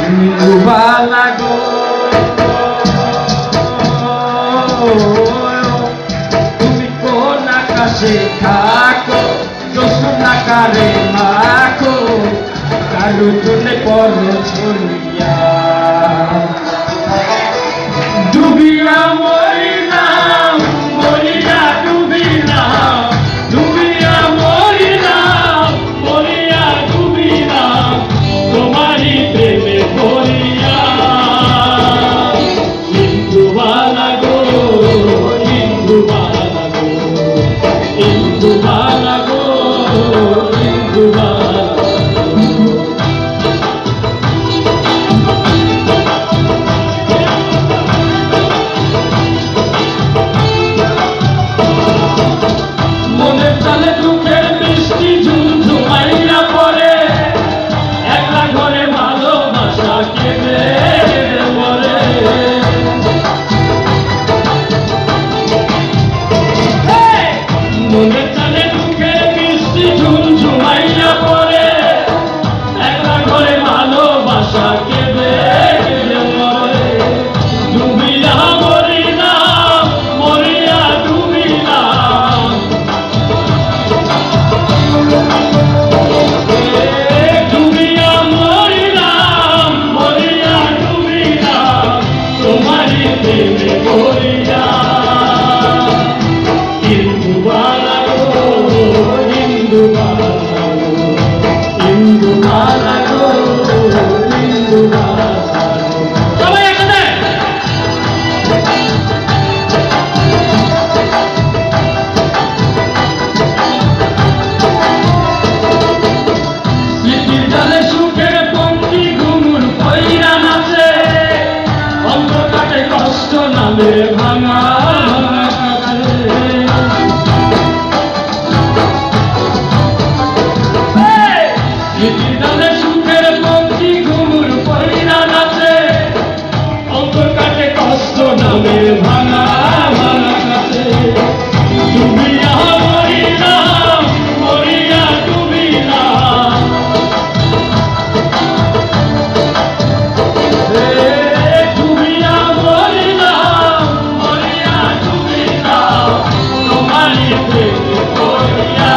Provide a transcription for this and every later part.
ইন্দুবালা গো তুমি কোন আকাশে থাকো জোছনাকারে মাখো কারো জন্য পড়ো চলিয়া ডুবিয়া মরিলাম মরিয়া ডুবিলাম ডুবিয়া মরিলাম মরিয়া ডুবিলাম তোমারই প্রেমে পড়িয়া ইন্দুবালা গো ইন্দুবালা গো ইন্দুবালা গো ইন্দুবালা মনে চলে দুঃখে মিষ্টি ঝুমঝুমাইয়া পড়ে একলা ঘরে ভালোবাসা কেঁদে কেঁদে মরে ডুবিয়া মরিলাম মরিয়া ডুবিলাম ডুবিয়া মরিলাম মরিয়া ডুবিলাম তোমারই প্রেমে পড়িয়া ইন্দুবালা গো ইন্দুবালা গো ইন্দুবালা সবাই একসাথে স্মৃতির জালে সুখের পঙ্ক্তি ঘুঙুর পইরা নাচে অন্ত কাটে কষ্ট নামে ভাঙা স্মৃতিদানে সুখের পঙ্ক্তি ঘুমুর পইরা নাচে অন্তর কাটে কষ্ট নামে ভাঙা ভাঙা কাছে ডুবিয়া মরিলাম মরিয়া ডুবিলাম ডুবিয়া মরিলাম মরিয়া ডুবিলাম তোমারই প্রেমে পড়িয়া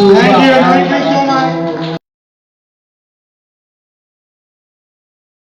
Thank you.